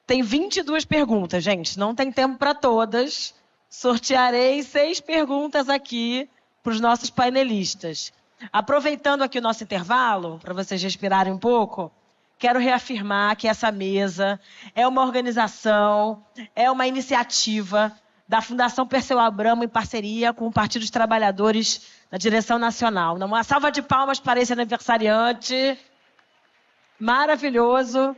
Tem 22 perguntas, gente. Não tem tempo para todas. Sortearei 6 perguntas aqui para os nossos painelistas. Aproveitando aqui o nosso intervalo, para vocês respirarem um pouco, quero reafirmar que essa mesa é uma organização, é uma iniciativa da Fundação Perseu Abramo em parceria com o Partido dos Trabalhadores na direção nacional. Uma salva de palmas para esse aniversariante maravilhoso,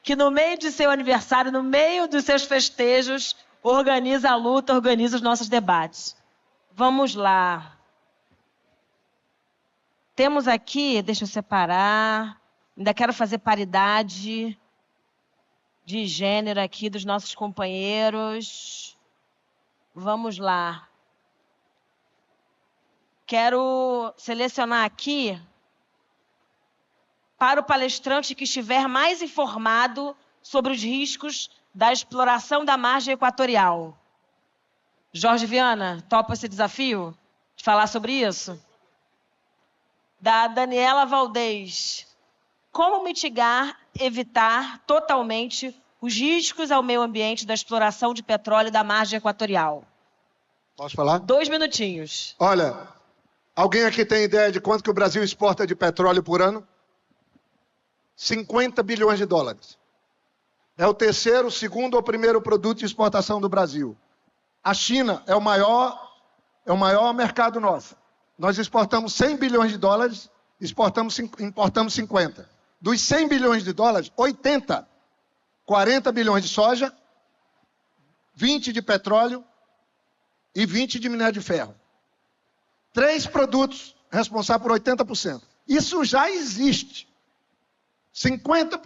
que no meio de seu aniversário, no meio dos seus festejos, organiza a luta, organiza os nossos debates. Vamos lá. Temos aqui, deixa eu separar, ainda quero fazer paridade de gênero aqui dos nossos companheiros. Vamos lá. Quero selecionar aqui para o palestrante que estiver mais informado sobre os riscos da exploração da margem equatorial. Jorge Viana, topa esse desafio de falar sobre isso? Da Daniela Valdez. Como mitigar, evitar totalmente os riscos ao meio ambiente da exploração de petróleo da margem equatorial? Posso falar? 2 minutinhos. Olha, alguém aqui tem ideia de quanto que o Brasil exporta de petróleo por ano? 50 bilhões de dólares. É o terceiro, segundo ou primeiro produto de exportação do Brasil. A China é o maior mercado nosso. Nós exportamos 100 bilhões de dólares, importamos 50. Dos 100 bilhões de dólares, 40 bilhões de soja, 20 de petróleo e 20 de minério de ferro. 3 produtos responsáveis por 80%. Isso já existe. 50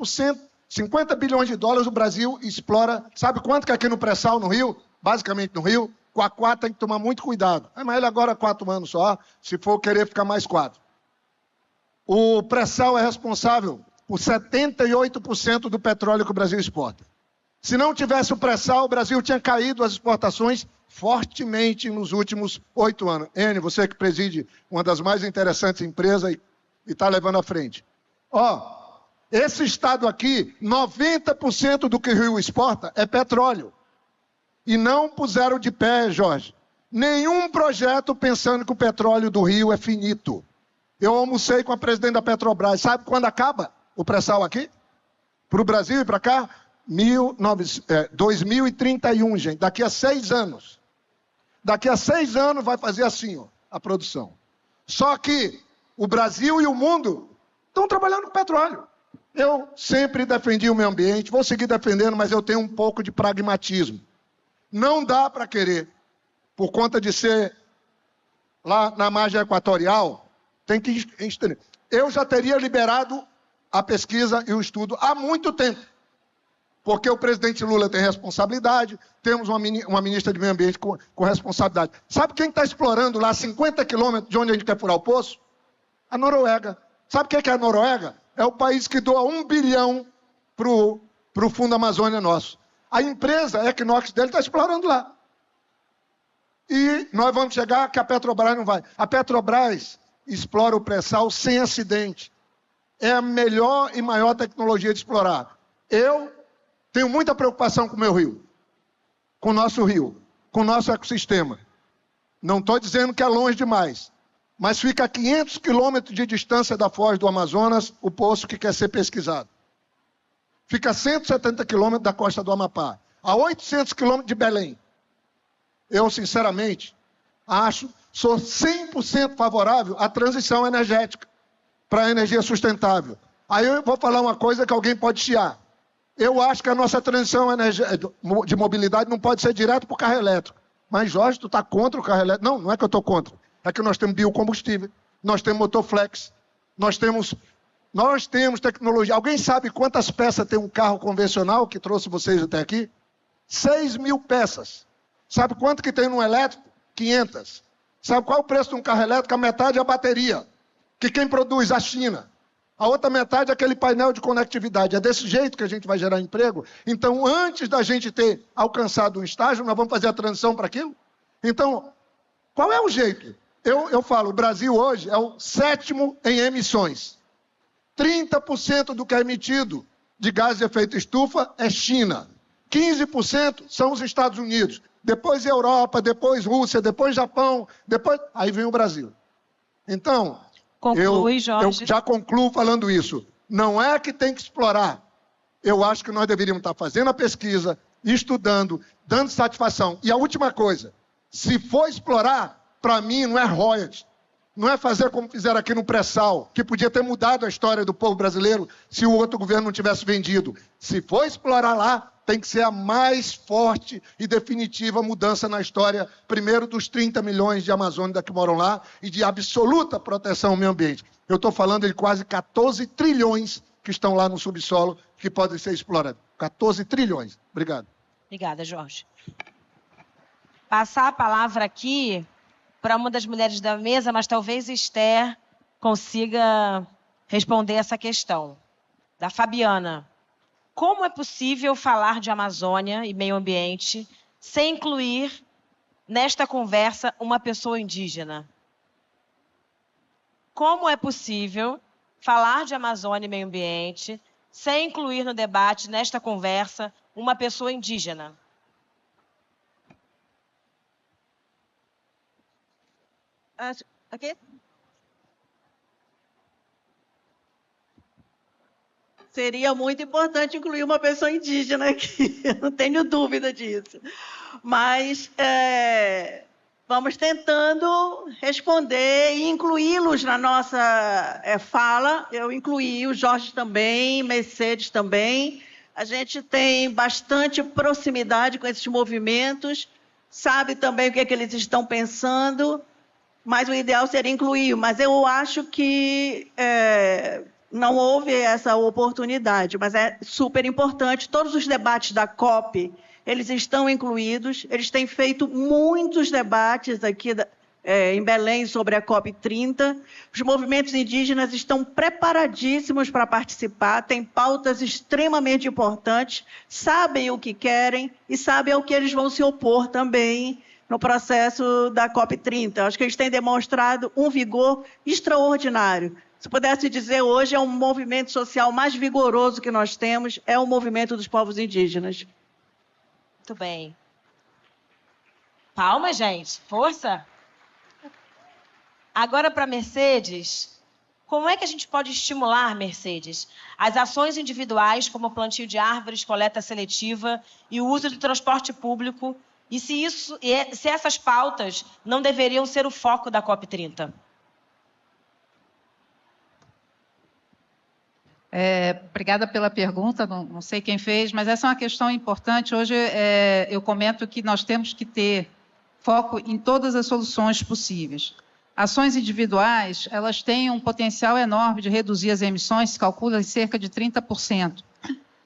bilhões de dólares o Brasil explora. Sabe quanto que aqui no pré-sal, no Rio? Basicamente no Rio. Com a 4 tem que tomar muito cuidado. Mas ele agora 4 anos só, se for querer ficar mais 4. O pré-sal é responsável por 78% do petróleo que o Brasil exporta. Se não tivesse o pré-sal, o Brasil tinha caído as exportações fortemente nos últimos 8 anos. Enio, você que preside uma das mais interessantes empresas e está levando à frente. Esse estado aqui, 90% do que o Rio exporta é petróleo. E não puseram de pé, Jorge, nenhum projeto pensando que o petróleo do Rio é finito. Eu almocei com a presidente da Petrobras. Sabe quando acaba o pré-sal aqui? Para o Brasil e para cá? 2031, gente. Daqui a 6 anos. Daqui a 6 anos vai fazer assim, ó, a produção. Só que o Brasil e o mundo estão trabalhando com petróleo. Eu sempre defendi o meio ambiente, vou seguir defendendo, mas eu tenho um pouco de pragmatismo. Não dá para querer, por conta de ser lá na margem equatorial, tem que entender. Eu já teria liberado a pesquisa e o estudo há muito tempo. Porque o presidente Lula tem responsabilidade, temos uma ministra de meio ambiente com responsabilidade. Sabe quem está explorando lá 50 quilômetros de onde a gente quer furar o poço? A Noruega. Sabe o que é a Noruega? É o país que doa 1 bilhão para o Fundo Amazônia nosso. A empresa Equinor dele está explorando lá. E nós vamos chegar que a Petrobras não vai. A Petrobras explora o pré-sal sem acidente. É a melhor e maior tecnologia de explorar. Eu tenho muita preocupação com o meu rio, com o nosso rio, com o nosso ecossistema. Não estou dizendo que é longe demais, mas fica a 500 quilômetros de distância da foz do Amazonas, o poço que quer ser pesquisado. Fica a 170 quilômetros da costa do Amapá, a 800 quilômetros de Belém. Eu, sinceramente, sou 100% favorável à transição energética para a energia sustentável. Aí eu vou falar uma coisa que alguém pode chiar. Eu acho que a nossa transição de mobilidade não pode ser direto para o carro elétrico. Mas, Jorge, tu está contra o carro elétrico? Não, não é que eu estou contra. É que nós temos biocombustível, nós temos motor flex, nós temos tecnologia. Alguém sabe quantas peças tem um carro convencional que trouxe vocês até aqui? 6.000 peças. Sabe quanto que tem num elétrico? 500. Sabe qual é o preço de um carro elétrico? A metade é a bateria. Que quem produz? A China. A outra metade é aquele painel de conectividade. É desse jeito que a gente vai gerar emprego. Então, antes da gente ter alcançado um estágio, nós vamos fazer a transição para aquilo? Então, qual é o jeito? Eu falo, o Brasil hoje é o 7º em emissões. 30% do que é emitido de gases de efeito estufa é China. 15% são os Estados Unidos. Depois Europa, depois Rússia, depois Japão, depois... Aí vem o Brasil. Então, Conclui, eu Jorge. já concluo falando isso. Não é que tem que explorar. Eu acho que nós deveríamos estar fazendo a pesquisa, estudando, dando satisfação. E a última coisa, se for explorar, para mim não é royalties. Não é fazer como fizeram aqui no pré-sal, que podia ter mudado a história do povo brasileiro se o outro governo não tivesse vendido. Se for explorar lá, tem que ser a mais forte e definitiva mudança na história, primeiro dos 30 milhões de amazônicos que moram lá e de absoluta proteção ao meio ambiente. Eu estou falando de quase 14 trilhões que estão lá no subsolo que podem ser explorados. 14 trilhões. Obrigado. Obrigada, Jorge. Passar a palavra aqui para uma das mulheres da mesa, mas talvez Esther consiga responder essa questão. Da Fabiana. Como é possível falar de Amazônia e meio ambiente sem incluir nesta conversa uma pessoa indígena? Como é possível falar de Amazônia e meio ambiente sem incluir no debate, nesta conversa, uma pessoa indígena? Aqui? Seria muito importante incluir uma pessoa indígena aqui, eu não tenho dúvida disso. Mas vamos tentando responder e incluí-los na nossa fala. Eu incluí o Jorge também, Mercedes também. A gente tem bastante proximidade com esses movimentos, sabe também o que é que eles estão pensando, mas o ideal seria incluir. Mas eu acho que não houve essa oportunidade, mas é super importante. Todos os debates da COP, eles estão incluídos. Eles têm feito muitos debates aqui em Belém sobre a COP 30. Os movimentos indígenas estão preparadíssimos para participar, têm pautas extremamente importantes, sabem o que querem e sabem ao que eles vão se opor também no processo da COP 30. Acho que eles têm demonstrado um vigor extraordinário. Se pudesse dizer, hoje é o movimento social mais vigoroso que nós temos, é o movimento dos povos indígenas. Muito bem. Palmas, gente. Força. Agora para Mercedes. Como é que a gente pode estimular, Mercedes, as ações individuais, como o plantio de árvores, coleta seletiva e o uso do transporte público, e se essas pautas não deveriam ser o foco da COP30? Obrigada pela pergunta, não sei quem fez, mas essa é uma questão importante. Hoje eu comento que nós temos que ter foco em todas as soluções possíveis. Ações individuais, elas têm um potencial enorme de reduzir as emissões, se calcula em cerca de 30%.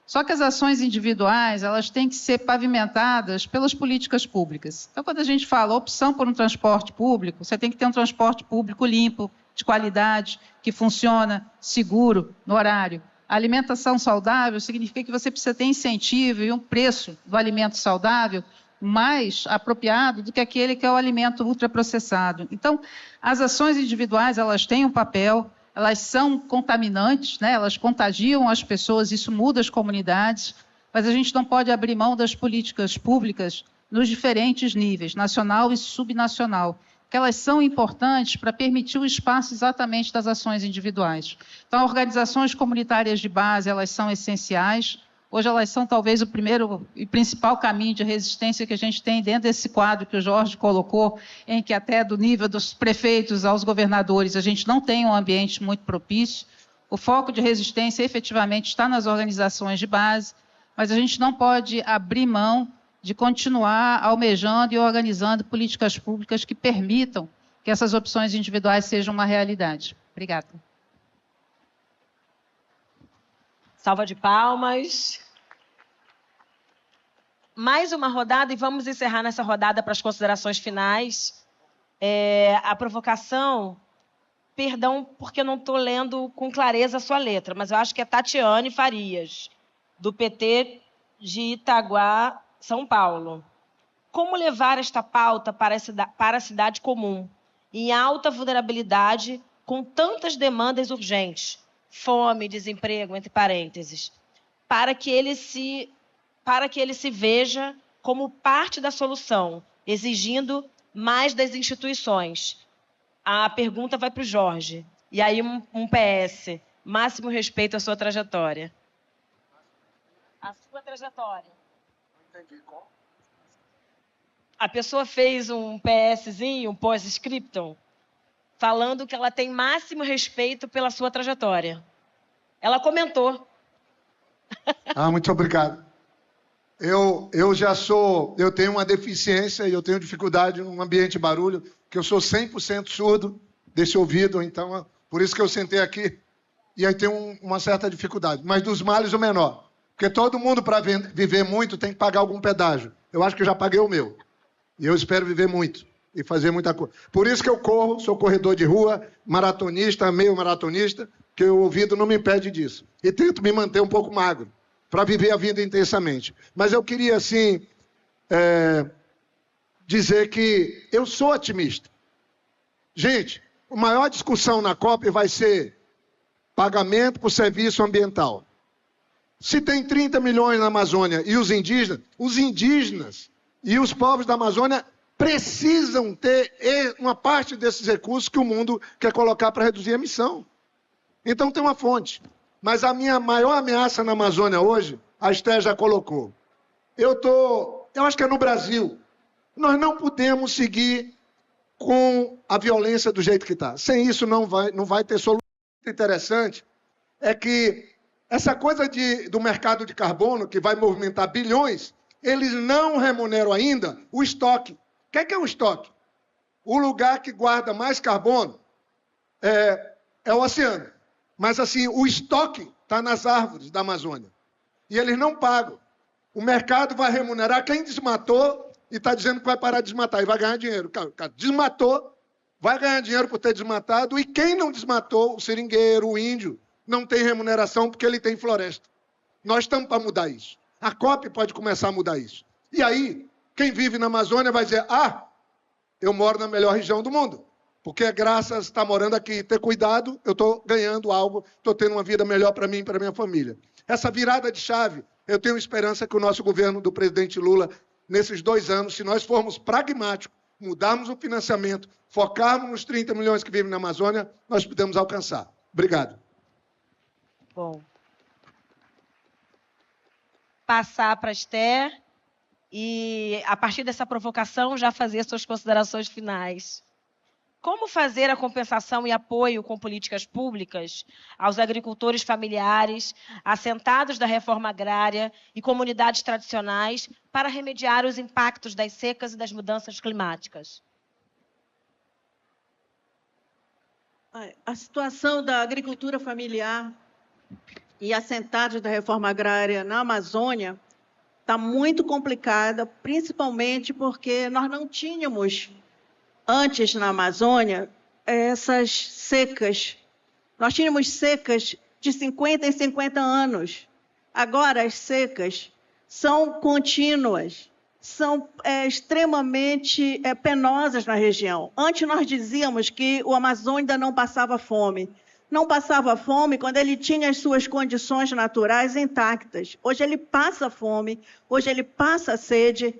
Só que as ações individuais, elas têm que ser pavimentadas pelas políticas públicas. Então, quando a gente fala opção por um transporte público, você tem que ter um transporte público limpo, de qualidade, que funciona, seguro, no horário. A alimentação saudável significa que você precisa ter incentivo e um preço do alimento saudável mais apropriado do que aquele que é o alimento ultraprocessado. Então, as ações individuais, elas têm um papel, elas são contaminantes, né? Elas contagiam as pessoas, isso muda as comunidades, mas a gente não pode abrir mão das políticas públicas nos diferentes níveis, nacional e subnacional, que elas são importantes para permitir o espaço exatamente das ações individuais. Então, organizações comunitárias de base, elas são essenciais. Hoje elas são talvez o primeiro e principal caminho de resistência que a gente tem dentro desse quadro que o Jorge colocou, em que até do nível dos prefeitos aos governadores a gente não tem um ambiente muito propício. O foco de resistência efetivamente está nas organizações de base, mas a gente não pode abrir mão de continuar almejando e organizando políticas públicas que permitam que essas opções individuais sejam uma realidade. Obrigada. Salva de palmas. Mais uma rodada e vamos encerrar nessa rodada para as considerações finais. A provocação, perdão porque eu não estou lendo com clareza a sua letra, mas eu acho que é Tatiane Farias, do PT de Itaguá, São Paulo. Como levar esta pauta para a cidade comum, em alta vulnerabilidade, com tantas demandas urgentes? Fome, desemprego, entre parênteses, para que ele se para que ele se veja como parte da solução, exigindo mais das instituições. A pergunta vai para o Jorge. E aí um PS. Máximo respeito à sua trajetória. A sua trajetória. Não entendi qual. A pessoa fez um PSzinho, um post-scriptum, falando que ela tem máximo respeito pela sua trajetória. Ela comentou. Muito obrigado. Eu tenho uma deficiência e eu tenho dificuldade num ambiente de barulho, que eu sou 100% surdo desse ouvido, então por isso que eu sentei aqui e aí tenho uma certa dificuldade. Mas dos males o menor, porque todo mundo para viver muito tem que pagar algum pedágio. Eu acho que já paguei o meu e eu espero viver muito e fazer muita coisa. Por isso que eu corro, sou corredor de rua, maratonista, meio maratonista, que o ouvido não me impede disso. E tento me manter um pouco magro, para viver a vida intensamente. Mas eu queria, assim, dizer que eu sou otimista. Gente, a maior discussão na COP vai ser pagamento por serviço ambiental. Se tem 30 milhões na Amazônia e os indígenas e os povos da Amazônia precisam ter uma parte desses recursos que o mundo quer colocar para reduzir a emissão. Então tem uma fonte. Mas a minha maior ameaça na Amazônia hoje, a Esther já colocou. Eu acho que é no Brasil. Nós não podemos seguir com a violência do jeito que está. Sem isso não vai ter solução. O interessante é que essa coisa do mercado de carbono, que vai movimentar bilhões, eles não remuneram ainda o estoque. O que é um estoque? O lugar que guarda mais carbono é o oceano. Mas, assim, o estoque está nas árvores da Amazônia. E eles não pagam. O mercado vai remunerar quem desmatou e está dizendo que vai parar de desmatar e vai ganhar dinheiro. O cara desmatou, vai ganhar dinheiro por ter desmatado, e quem não desmatou, o seringueiro, o índio, não tem remuneração porque ele tem floresta. Nós estamos para mudar isso. A COP pode começar a mudar isso. E aí, quem vive na Amazônia vai dizer, eu moro na melhor região do mundo. Porque graças a estar morando aqui, ter cuidado, eu estou ganhando algo, estou tendo uma vida melhor para mim e para minha família. Essa virada de chave, eu tenho esperança que o nosso governo do presidente Lula, nesses 2 anos, se nós formos pragmáticos, mudarmos o financiamento, focarmos nos 30 milhões que vivem na Amazônia, nós podemos alcançar. Obrigado. Bom. Passar para a Esther e, a partir dessa provocação, já fazer suas considerações finais. Como fazer a compensação e apoio com políticas públicas aos agricultores familiares, assentados da reforma agrária e comunidades tradicionais para remediar os impactos das secas e das mudanças climáticas? A situação da agricultura familiar e assentados da reforma agrária na Amazônia está muito complicada, principalmente porque nós não tínhamos antes, na Amazônia, essas secas. Nós tínhamos secas de 50 em 50 anos. Agora, as secas são contínuas, são extremamente penosas na região. Antes, nós dizíamos que o Amazônia ainda não passava fome. Não passava fome quando ele tinha as suas condições naturais intactas. Hoje, ele passa fome, hoje, ele passa sede,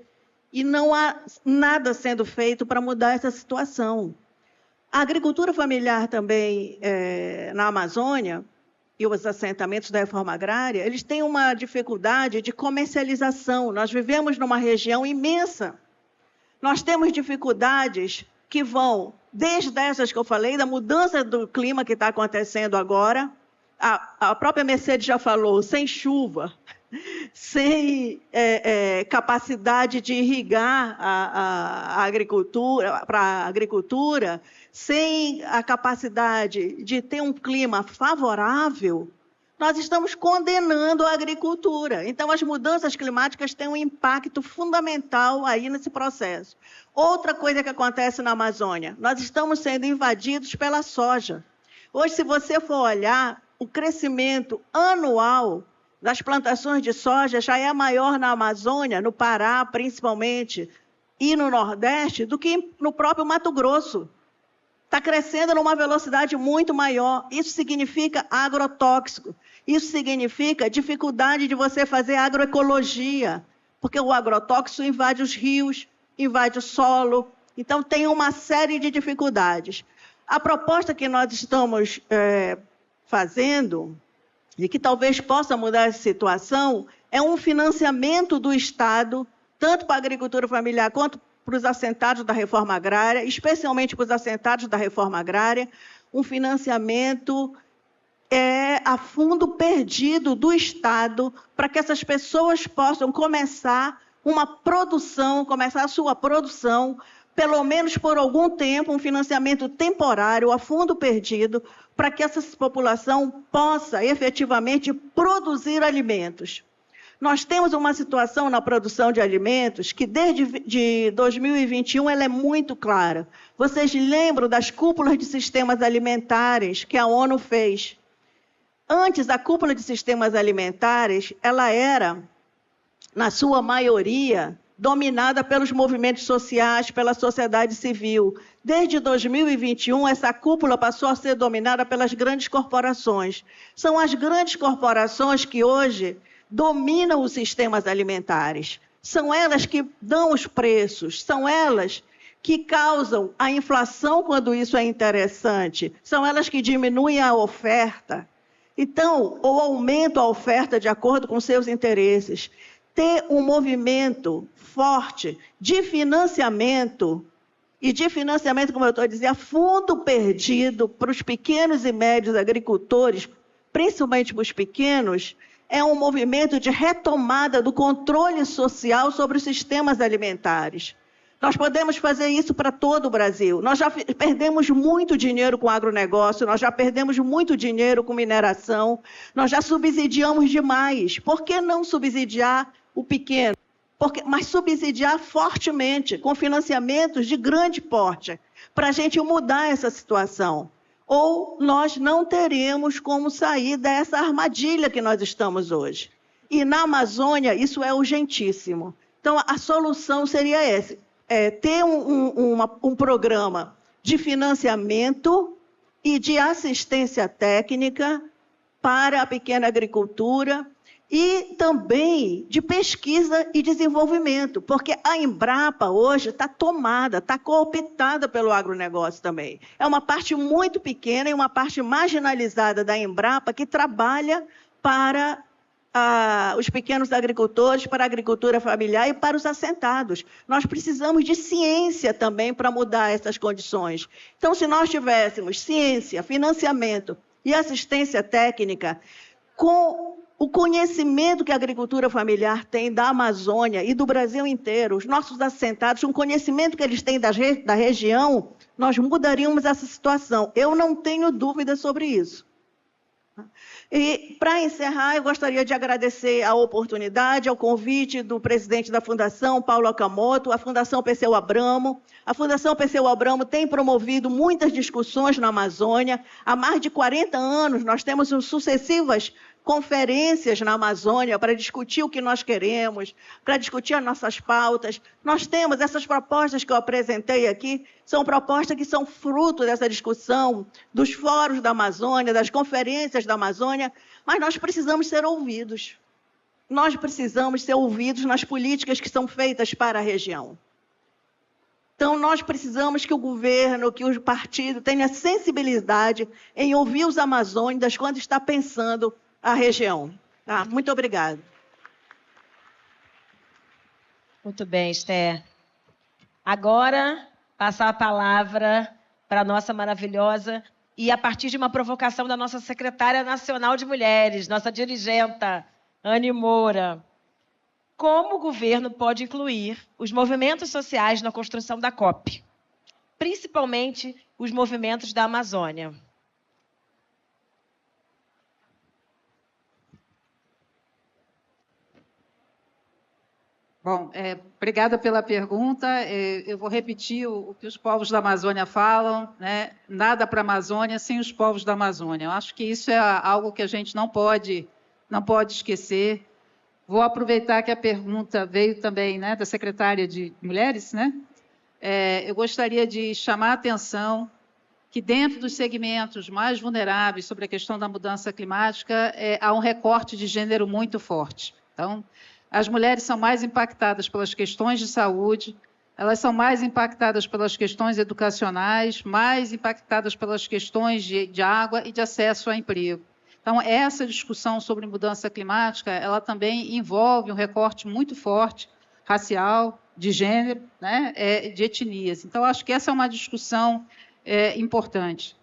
e não há nada sendo feito para mudar essa situação. A agricultura familiar também na Amazônia e os assentamentos da reforma agrária, eles têm uma dificuldade de comercialização. Nós vivemos numa região imensa. Nós temos dificuldades que vão desde essas que eu falei, da mudança do clima que está acontecendo agora. A própria Mercedes já falou, sem chuva, sem capacidade de irrigar a agricultura, para a agricultura, sem a capacidade de ter um clima favorável, nós estamos condenando a agricultura. Então, as mudanças climáticas têm um impacto fundamental aí nesse processo. Outra coisa que acontece na Amazônia, nós estamos sendo invadidos pela soja. Hoje, se você for olhar, o crescimento anual das plantações de soja já é maior na Amazônia, no Pará, principalmente, e no Nordeste, do que no próprio Mato Grosso. Está crescendo numa velocidade muito maior. Isso significa agrotóxico. Isso significa dificuldade de você fazer agroecologia, porque o agrotóxico invade os rios, invade o solo. Então, tem uma série de dificuldades. A proposta que nós estamos fazendo, e que talvez possa mudar essa situação, é um financiamento do Estado, tanto para a agricultura familiar quanto para os assentados da reforma agrária, especialmente para os assentados da reforma agrária, um financiamento a fundo perdido do Estado, para que essas pessoas possam começar a sua produção, pelo menos por algum tempo, um financiamento temporário, a fundo perdido, para que essa população possa efetivamente produzir alimentos. Nós temos uma situação na produção de alimentos que, desde 2021, ela é muito clara. Vocês lembram das cúpulas de sistemas alimentares que a ONU fez? Antes, a cúpula de sistemas alimentares, ela era, na sua maioria, dominada pelos movimentos sociais, pela sociedade civil. Desde 2021, essa cúpula passou a ser dominada pelas grandes corporações. São as grandes corporações que hoje dominam os sistemas alimentares. São elas que dão os preços, são elas que causam a inflação quando isso é interessante, são elas que diminuem a oferta. Então, ou aumentam a oferta de acordo com seus interesses. Ter um movimento forte de financiamento, como eu estou a dizer, a fundo perdido para os pequenos e médios agricultores, principalmente para os pequenos, é um movimento de retomada do controle social sobre os sistemas alimentares. Nós podemos fazer isso para todo o Brasil. Nós já perdemos muito dinheiro com agronegócio, nós já perdemos muito dinheiro com mineração, nós já subsidiamos demais. Por que não subsidiar o pequeno? Mas subsidiar fortemente, com financiamentos de grande porte, para a gente mudar essa situação. Ou nós não teremos como sair dessa armadilha que nós estamos hoje. E na Amazônia, isso é urgentíssimo. Então, a solução seria essa. Ter um programa de financiamento e de assistência técnica para a pequena agricultura e também de pesquisa e desenvolvimento, porque a Embrapa hoje está tomada, está cooptada pelo agronegócio também. É uma parte muito pequena e uma parte marginalizada da Embrapa que trabalha para os pequenos agricultores, para a agricultura familiar e para os assentados. Nós precisamos de ciência também para mudar essas condições. Então, se nós tivéssemos ciência, financiamento e assistência técnica, com o conhecimento que a agricultura familiar tem da Amazônia e do Brasil inteiro, os nossos assentados, um conhecimento que eles têm da região, nós mudaríamos essa situação. Eu não tenho dúvida sobre isso. E, para encerrar, eu gostaria de agradecer a oportunidade, ao convite do presidente da Fundação, Paulo Okamoto, a Fundação Perseu Abramo. A Fundação Perseu Abramo tem promovido muitas discussões na Amazônia. Há mais de 40 anos, nós temos sucessivas conferências na Amazônia para discutir o que nós queremos, para discutir as nossas pautas. Nós temos essas propostas que eu apresentei aqui, são propostas que são fruto dessa discussão, dos fóruns da Amazônia, das conferências da Amazônia, mas nós precisamos ser ouvidos. Nós precisamos ser ouvidos nas políticas que são feitas para a região. Então, nós precisamos que o governo, que o partido tenha sensibilidade em ouvir os amazônicos quando está pensando a região. Tá? Muito obrigada. Muito bem, Esther. Agora, passar a palavra para a nossa maravilhosa, e a partir de uma provocação da nossa secretária nacional de mulheres, nossa dirigenta, Anne Moura. Como o governo pode incluir os movimentos sociais na construção da COP, principalmente os movimentos da Amazônia? Bom, obrigada pela pergunta. Eu vou repetir o que os povos da Amazônia falam, né? Nada para a Amazônia sem os povos da Amazônia. Eu acho que isso é algo que a gente não pode esquecer. Vou aproveitar que a pergunta veio também, né, da secretária de Mulheres, né? Eu gostaria de chamar a atenção que dentro dos segmentos mais vulneráveis sobre a questão da mudança climática, há um recorte de gênero muito forte. Então, as mulheres são mais impactadas pelas questões de saúde, elas são mais impactadas pelas questões educacionais, mais impactadas pelas questões de água e de acesso a emprego. Então, essa discussão sobre mudança climática, ela também envolve um recorte muito forte, racial, de gênero, né, de etnias. Então, acho que essa é uma discussão importante.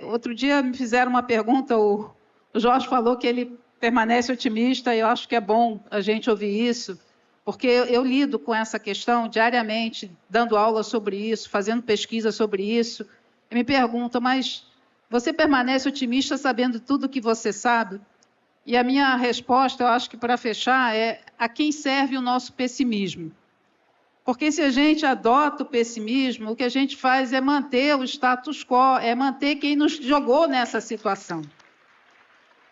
Outro dia me fizeram uma pergunta, o Jorge falou que ele permanece otimista, e eu acho que é bom a gente ouvir isso, porque eu lido com essa questão diariamente, dando aula sobre isso, fazendo pesquisa sobre isso, e me perguntam, mas você permanece otimista sabendo tudo o que você sabe? E a minha resposta, eu acho que para fechar, é a quem serve o nosso pessimismo. Porque se a gente adota o pessimismo, o que a gente faz é manter o status quo, é manter quem nos jogou nessa situação.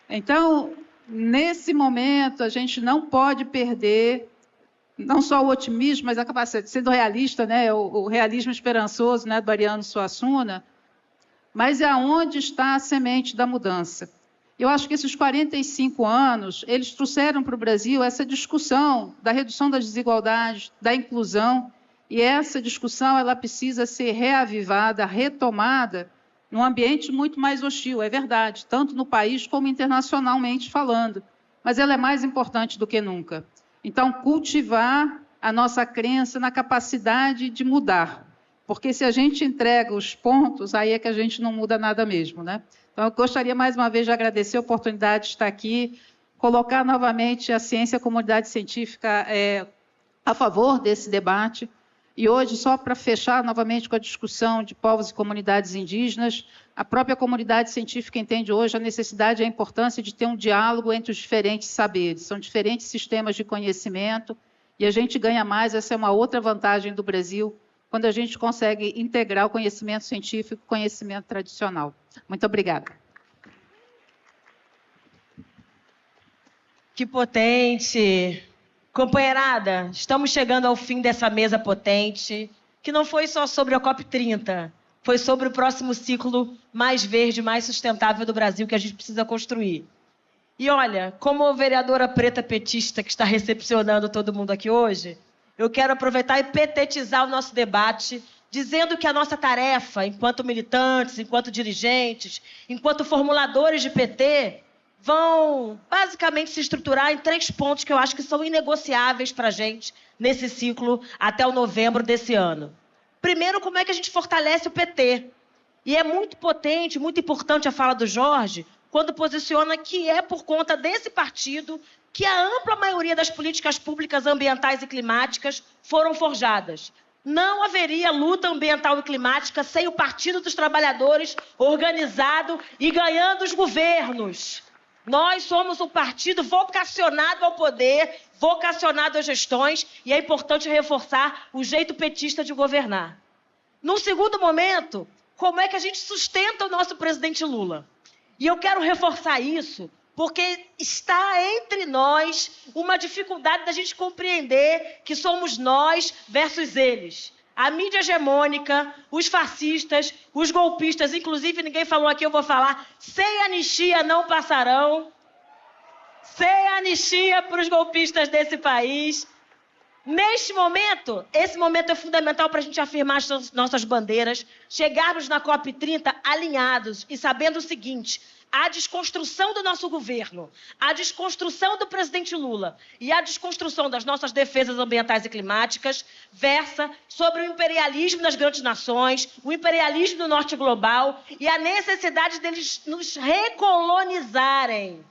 Então, nesse momento, a gente não pode perder não só o otimismo, mas a capacidade, sendo realista, né, o realismo esperançoso, né, do Ariano Suassuna, mas é aonde está a semente da mudança. Eu acho que esses 45 anos, eles trouxeram para o Brasil essa discussão da redução das desigualdades, da inclusão, e essa discussão ela precisa ser reavivada, retomada, num ambiente muito mais hostil, é verdade, tanto no país como internacionalmente falando, mas ela é mais importante do que nunca. Então, cultivar a nossa crença na capacidade de mudar, porque se a gente entrega os pontos, aí é que a gente não muda nada mesmo, né? Então, eu gostaria mais uma vez de agradecer a oportunidade de estar aqui, colocar novamente a ciência e a comunidade científica a favor desse debate. E hoje, só para fechar novamente com a discussão de povos e comunidades indígenas, a própria comunidade científica entende hoje a necessidade e a importância de ter um diálogo entre os diferentes saberes. São diferentes sistemas de conhecimento e a gente ganha mais, essa é uma outra vantagem do Brasil, quando a gente consegue integrar o conhecimento científico com o conhecimento tradicional. Muito obrigada. Que potente! Companheirada, estamos chegando ao fim dessa mesa potente, que não foi só sobre a COP30, foi sobre o próximo ciclo mais verde, mais sustentável do Brasil que a gente precisa construir. E olha, como vereadora preta petista que está recepcionando todo mundo aqui hoje, eu quero aproveitar e petetizar o nosso debate, dizendo que a nossa tarefa, enquanto militantes, enquanto dirigentes, enquanto formuladores de PT, vão basicamente se estruturar em 3 pontos que eu acho que são inegociáveis para a gente nesse ciclo até o novembro desse ano. Primeiro, como é que a gente fortalece o PT? E é muito potente, muito importante a fala do Jorge, quando posiciona que é por conta desse partido que a ampla maioria das políticas públicas ambientais e climáticas foram forjadas. Não haveria luta ambiental e climática sem o Partido dos Trabalhadores organizado e ganhando os governos. Nós somos um partido vocacionado ao poder, vocacionado às gestões, e é importante reforçar o jeito petista de governar. Num segundo momento, como é que a gente sustenta o nosso presidente Lula? E eu quero reforçar isso, porque está entre nós uma dificuldade da gente compreender que somos nós versus eles. A mídia hegemônica, os fascistas, os golpistas, inclusive ninguém falou aqui, eu vou falar, sem anistia não passarão. Sem anistia para os golpistas desse país. Neste momento, esse momento é fundamental para a gente afirmar as nossas bandeiras, chegarmos na COP30 alinhados e sabendo o seguinte: a desconstrução do nosso governo, a desconstrução do presidente Lula e a desconstrução das nossas defesas ambientais e climáticas versa sobre o imperialismo das grandes nações, o imperialismo do norte global e a necessidade deles nos recolonizarem.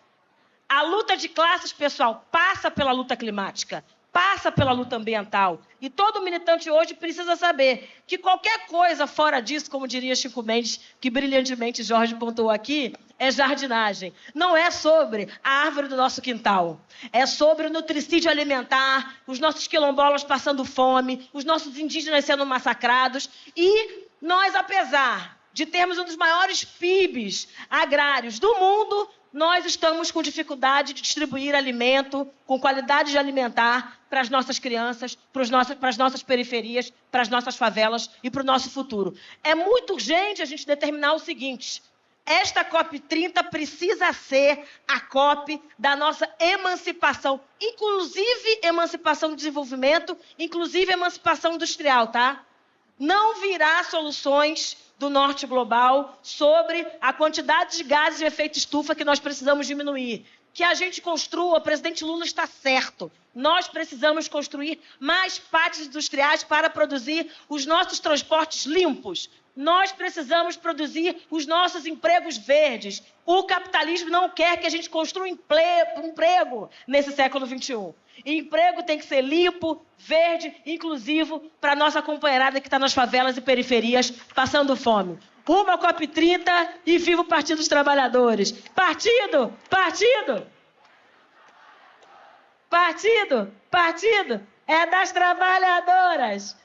A luta de classes, pessoal, passa pela luta climática, passa pela luta ambiental. E todo militante hoje precisa saber que qualquer coisa fora disso, como diria Chico Mendes, que brilhantemente Jorge pontuou aqui, é jardinagem. Não é sobre a árvore do nosso quintal. É sobre o nutricídio alimentar, os nossos quilombolas passando fome, os nossos indígenas sendo massacrados. E nós, apesar de termos um dos maiores PIBs agrários do mundo, nós estamos com dificuldade de distribuir alimento com qualidade de alimentar para as nossas crianças, para as nossas periferias, para as nossas favelas e para o nosso futuro. É muito urgente a gente determinar o seguinte: esta COP30 precisa ser a COP da nossa emancipação, inclusive emancipação do desenvolvimento, inclusive emancipação industrial, tá? Não virá soluções do norte global sobre a quantidade de gases de efeito estufa que nós precisamos diminuir. Que a gente construa, o presidente Lula está certo. Nós precisamos construir mais pátios industriais para produzir os nossos transportes limpos. Nós precisamos produzir os nossos empregos verdes. O capitalismo não quer que a gente construa emprego nesse século XXI. E emprego tem que ser limpo, verde, inclusivo para a nossa companheirada que está nas favelas e periferias passando fome. Rumo à COP30 e viva o Partido dos Trabalhadores. Partido! Partido! Partido! Partido! É das trabalhadoras!